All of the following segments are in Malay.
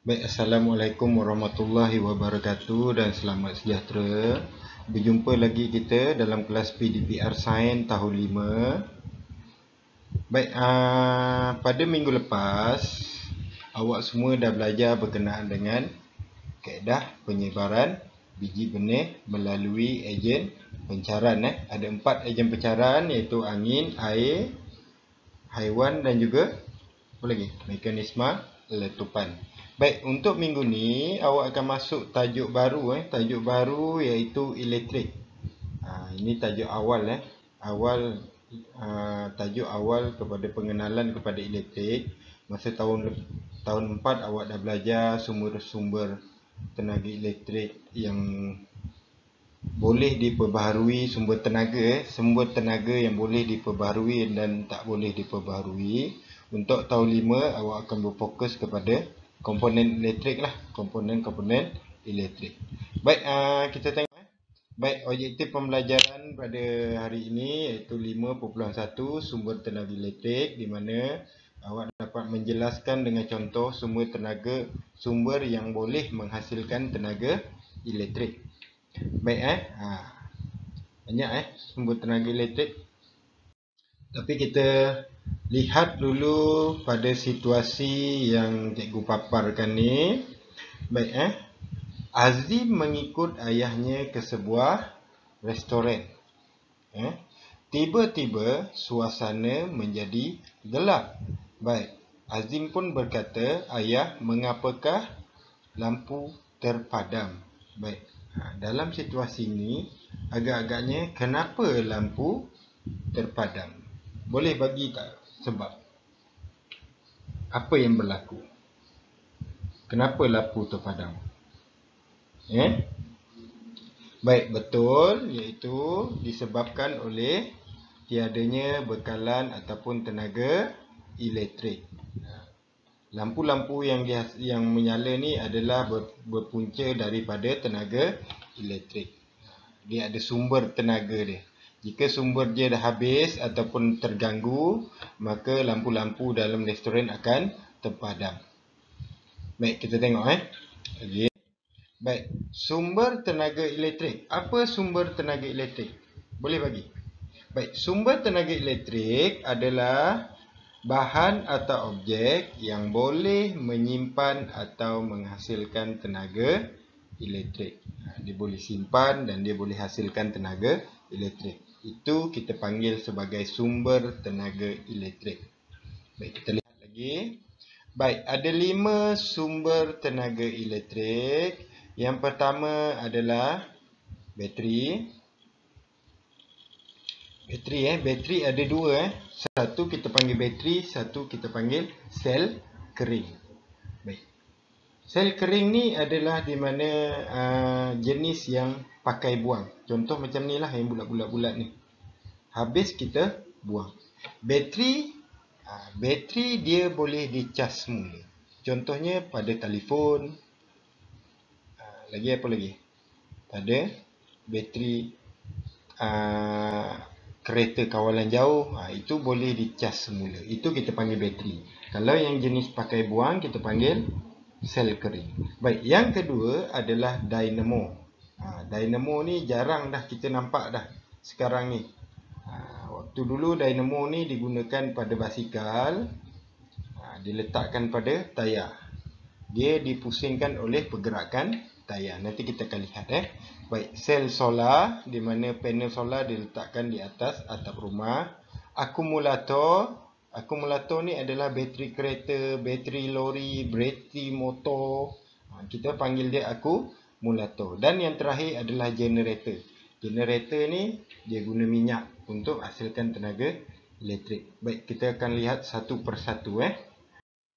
Baik, Assalamualaikum warahmatullahi wabarakatuh dan selamat sejahtera. Berjumpa lagi kita dalam kelas PDPR Sains tahun 5. Baik, pada minggu lepas awak semua dah belajar berkenaan dengan kaedah penyebaran biji benih melalui ejen pencaran. Ada 4 ejen pencaran, iaitu angin, air, haiwan dan juga apa lagi? Mekanisme letupan. Baik, untuk minggu ni awak akan masuk tajuk baru tajuk baru iaitu elektrik. Ini tajuk awal tajuk awal kepada pengenalan kepada elektrik. Masa tahun 4 awak dah belajar sumber-sumber tenaga elektrik yang boleh diperbaharui, sumber tenaga yang boleh diperbaharui dan tak boleh diperbaharui. Untuk tahun 5 awak akan berfokus kepada komponen elektrik komponen elektrik. Baik, kita tengok Baik, objektif pembelajaran pada hari ini iaitu 5.1 sumber tenaga elektrik, di mana awak dapat menjelaskan dengan contoh sumber yang boleh menghasilkan tenaga elektrik. Baik, banyak sumber tenaga elektrik. Tapi kita lihat dulu pada situasi yang cikgu paparkan ni. Baik, Azim mengikut ayahnya ke sebuah restoran. Tiba-tiba suasana menjadi gelap. Baik, Azim pun berkata, "Ayah, mengapakah lampu terpadam?" Baik, dalam situasi ini agak-agaknya kenapa lampu terpadam? Boleh bagi tak sebab? Apa yang berlaku? Kenapa lampu terpadam? Baik, betul, iaitu disebabkan oleh tiadanya bekalan ataupun tenaga elektrik. Lampu-lampu yang menyala ni adalah berpunca daripada tenaga elektrik. Dia ada sumber tenaga dia. Jika sumber dia dah habis ataupun terganggu, maka lampu-lampu dalam restoran akan terpadam. Baik, kita tengok okay. Baik, sumber tenaga elektrik. Apa sumber tenaga elektrik? Boleh bagi? Baik, sumber tenaga elektrik adalah bahan atau objek yang boleh menyimpan atau menghasilkan tenaga elektrik. Dia boleh simpan dan dia boleh hasilkan tenaga elektrik. Itu kita panggil sebagai sumber tenaga elektrik. Baik, kita lihat lagi. Baik, ada 5 sumber tenaga elektrik. Yang pertama adalah bateri. Bateri ada 2 Satu kita panggil bateri, satu kita panggil sel kering. Baik. Sel kering ni adalah di mana jenis yang pakai buang. Contoh macam ni lah, yang bulat-bulat ni. Habis kita buang. Bateri dia boleh dicas semula. Contohnya pada telefon. Lagi apa lagi? Pada bateri kereta kawalan jauh, itu boleh dicas semula. Itu kita panggil bateri. Kalau yang jenis pakai buang, kita panggil sel kering. Baik, yang kedua adalah dynamo. Dynamo ni jarang dah kita nampak dah sekarang ni. Waktu dulu dynamo ni digunakan pada basikal. Diletakkan pada tayar. Dia dipusingkan oleh pergerakan tayar. Nanti kita akan lihat Baik, sel solar, di mana panel solar diletakkan di atas atap rumah. Akumulator ni adalah bateri kereta, bateri lori, bateri motor. Kita panggil dia akumulator. Dan yang terakhir adalah generator. Generator ni dia guna minyak untuk hasilkan tenaga elektrik. Baik, kita akan lihat satu persatu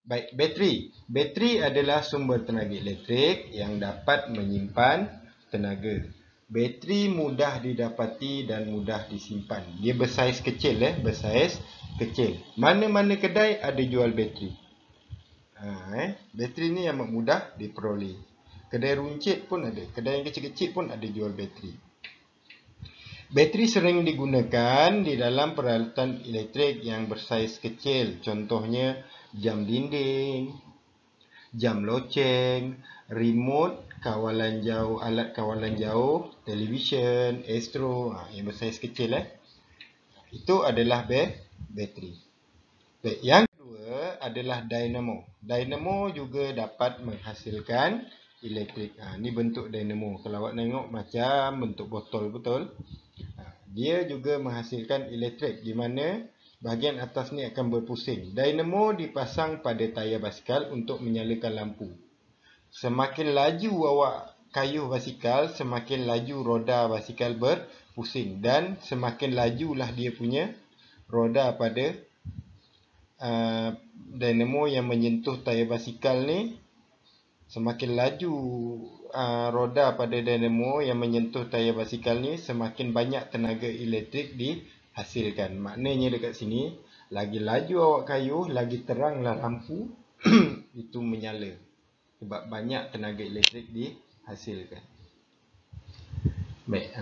Baik, bateri. Bateri adalah sumber tenaga elektrik yang dapat menyimpan tenaga. Bateri mudah didapati dan mudah disimpan. Dia bersaiz kecil, bersaiz kecil. Mana-mana kedai ada jual bateri. Bateri ni yang mudah diperoleh. Kedai runcit pun ada. Kedai yang kecil-kecil pun ada jual bateri. Bateri sering digunakan di dalam peralatan elektrik yang bersaiz kecil. Contohnya jam dinding, jam loceng, remote kawalan jauh, alat kawalan jauh, televisyen, astro, yang bersaiz kecil. Itu adalah bateri. Yang kedua adalah dynamo. Dynamo juga dapat menghasilkan elektrik. Ni bentuk dynamo. Kalau awak tengok macam bentuk botol betul. Dia juga menghasilkan elektrik di mana bahagian atas ni akan berpusing. Dynamo dipasang pada tayar basikal untuk menyalakan lampu. Semakin laju awak kayuh basikal, semakin laju roda basikal berpusing. Dan semakin lajulah dia punya roda pada dynamo yang menyentuh tayar basikal ni. Semakin laju roda pada dynamo yang menyentuh tayar basikal ni, semakin banyak tenaga elektrik dihasilkan. Maknanya dekat sini, lagi laju awak kayuh, lagi teranglah lampu itu menyala. Sebab banyak tenaga elektrik dihasilkan. Baik,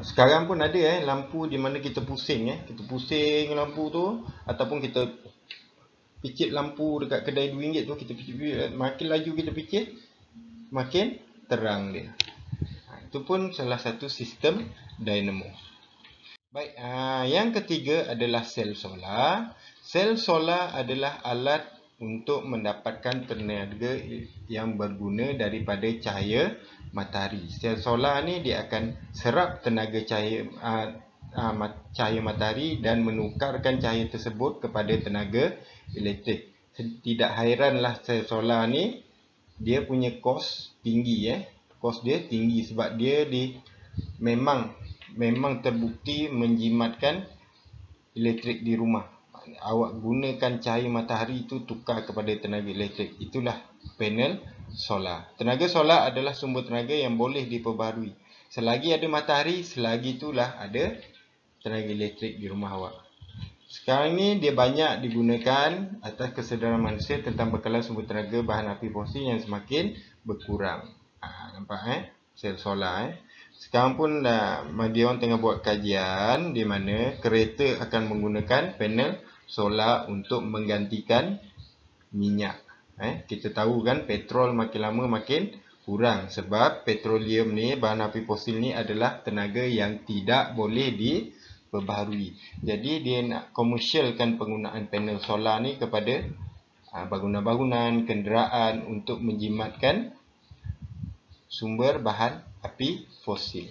sekarang pun ada lampu di mana kita pusing. Kita pusing lampu tu, ataupun kita picit lampu dekat kedai RM2 tu, kita picit, makin laju kita picit, makin terang dia. Itu pun salah satu sistem dynamo. Baik, yang ketiga adalah sel solar. Sel solar adalah alat untuk mendapatkan tenaga yang berguna daripada cahaya matahari. Sel solar ni dia akan serap tenaga cahaya matahari dan menukarkan cahaya tersebut kepada tenaga elektrik. Tidak hairanlah sel solar ni dia punya kos tinggi. Kos dia tinggi sebab dia memang terbukti menjimatkan elektrik di rumah. Awak gunakan cahaya matahari itu tukar kepada tenaga elektrik. Itulah panel solar. Tenaga solar adalah sumber tenaga yang boleh diperbaharui. Selagi ada matahari, selagi itulah ada tenaga elektrik di rumah awak. Sekarang ni dia banyak digunakan atas kesedaran manusia tentang bekalan sumber tenaga bahan api fosil yang semakin berkurang. Nampak sel solar. Sekarang pun dia orang tengah buat kajian di mana kereta akan menggunakan panel solar untuk menggantikan minyak. Kita tahu kan petrol makin lama makin kurang sebab petroleum ni, bahan api fosil ni adalah tenaga yang tidak boleh diperbaharui. Jadi dia nak komersialkan penggunaan panel solar ni kepada bangunan-bangunan, kenderaan untuk menjimatkan sumber bahan api fosil.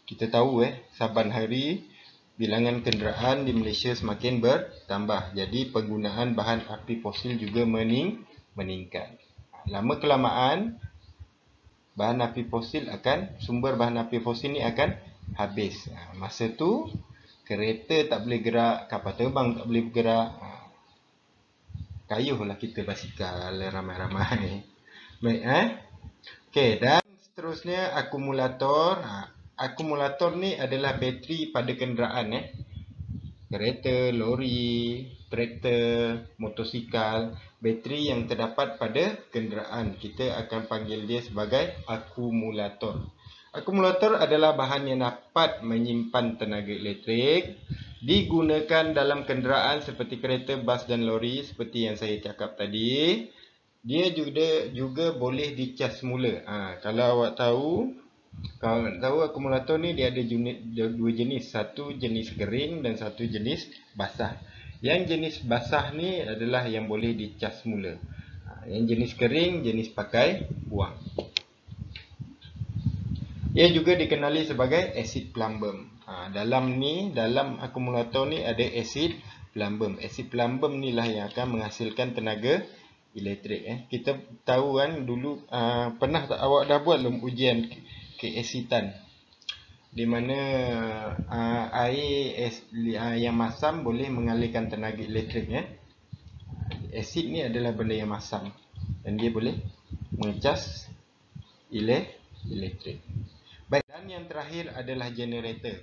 Kita tahu saban hari bilangan kenderaan di Malaysia semakin bertambah. Jadi penggunaan bahan api fosil juga meningkat. Lama kelamaan sumber bahan api fosil ni akan habis. Masa tu kereta tak boleh gerak, kapal terbang tak boleh bergerak. Kayuhlah kita basikal ramai-ramai. Baik, okey, dan seterusnya akumulator. Akumulator ni adalah bateri pada kenderaan. Kereta, lori, traktor, motosikal. Bateri yang terdapat pada kenderaan, kita akan panggil dia sebagai akumulator. Akumulator adalah bahan yang dapat menyimpan tenaga elektrik. Digunakan dalam kenderaan seperti kereta, bas dan lori seperti yang saya cakap tadi. Dia juga boleh dicas semula. Kalau awak tahu akumulator ni dia ada dua jenis. Satu jenis kering dan satu jenis basah. Yang jenis basah ni adalah yang boleh dicas semula. Yang jenis kering jenis pakai buang. Ia juga dikenali sebagai asid plumbum. Dalam akumulator ni ada asid plumbum. Asid plumbum ni lah yang akan menghasilkan tenaga elektrik. Kita tahu kan dulu pernah tak awak dah buat ujian keasitan di mana air yang masam boleh mengalirkan tenaga elektrik. Asid ni adalah benda yang masam dan dia boleh mengecas elektrik. yang terakhir adalah generator.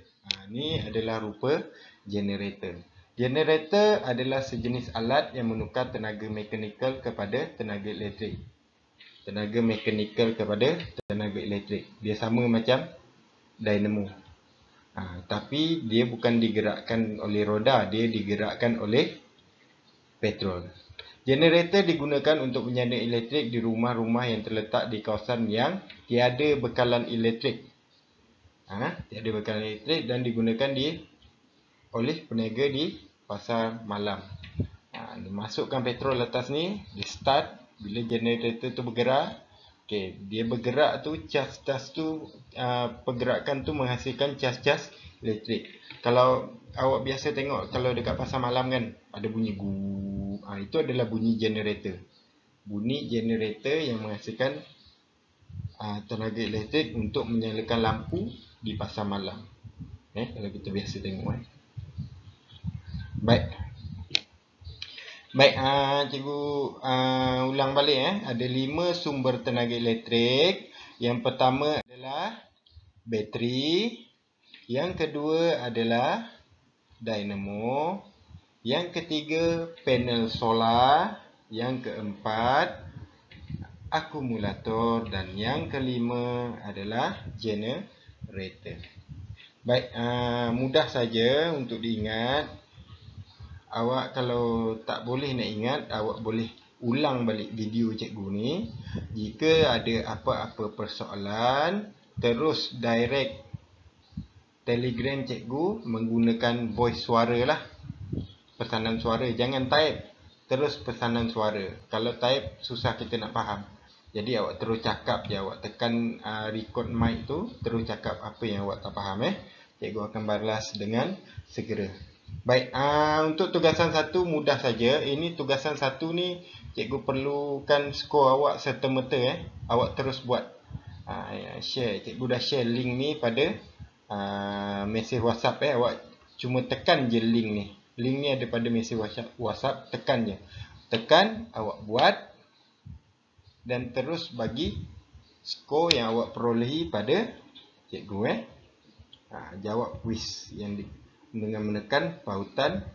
Ini adalah rupa generator. Generator adalah sejenis alat yang menukar tenaga mekanikal kepada tenaga elektrik. Tenaga mekanikal kepada tenaga elektrik. Dia sama macam dynamo. Tapi dia bukan digerakkan oleh roda, dia digerakkan oleh petrol. Generator digunakan untuk menyalin elektrik di rumah-rumah yang terletak di kawasan yang tiada bekalan elektrik. Tiada bekalan elektrik dan digunakan oleh peniaga di pasar malam. Dimasukkan petrol atas ni, di start. Bila generator tu bergerak, dia bergerak tu, cas-cas tu, pergerakan tu menghasilkan cas-cas elektrik. Kalau awak biasa tengok kalau dekat pasar malam kan, ada bunyi gu. Itu adalah bunyi generator. Bunyi generator yang menghasilkan tenaga elektrik untuk menyalakan lampu di pasar malam. Kalau kita biasa tengok. Baik, cikgu ulang balik. Ada 5 sumber tenaga elektrik. Yang pertama adalah bateri. Yang kedua adalah dynamo. Yang ketiga panel solar. Yang keempat akumulator. Dan yang kelima adalah generator. Baik, mudah saja untuk diingat. Awak kalau tak boleh nak ingat, awak boleh ulang balik video cikgu ni. Jika ada apa-apa persoalan, terus direct Telegram cikgu menggunakan voice suara lah. Pesanan suara, jangan type. Terus pesanan suara. Kalau type, susah kita nak faham. Jadi awak terus cakap je, awak tekan record mic tu, terus cakap apa yang awak tak faham. Cikgu akan balas dengan segera. Baik, untuk tugasan 1 mudah saja. Ini tugasan 1 ni cikgu perlukan skor awak serta-merta. Awak terus buat. Share. Cikgu dah share link ni pada mesej WhatsApp. Awak cuma tekan je link ni. Link ni ada pada mesej WhatsApp. Tekan je. Tekan, awak buat. Dan terus bagi skor yang awak perolehi pada cikgu. Jawab kuis yang dengan menekan pautan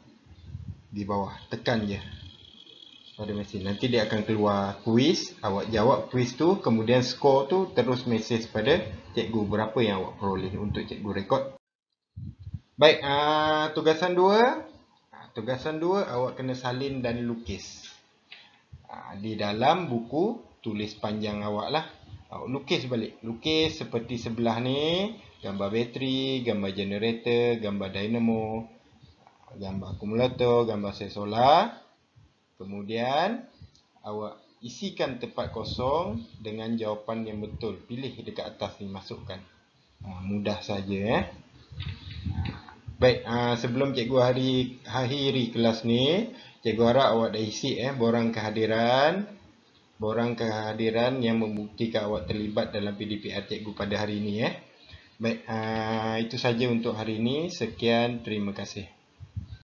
di bawah. Tekan je pada mesin. Nanti dia akan keluar kuis. Awak jawab kuis tu, kemudian skor tu terus mesej pada cikgu berapa yang awak peroleh untuk cikgu rekod. Baik, tugasan 2. Tugasan 2 awak kena salin dan lukis. Di dalam buku tulis panjang awak lah. Awak lukis balik. Lukis seperti sebelah ni. Gambar bateri, gambar generator, gambar dynamo, gambar akumulator, gambar sel solar. Kemudian awak isikan tempat kosong dengan jawapan yang betul. Pilih dekat atas ni, masukkan. Mudah saja. Baik, sebelum cikgu akhiri kelas ni, cikgu harap awak dah isi borang kehadiran. Borang kehadiran yang membuktikan awak terlibat dalam PDPR cikgu pada hari ini. Baik, itu saja untuk hari ini. Sekian, terima kasih.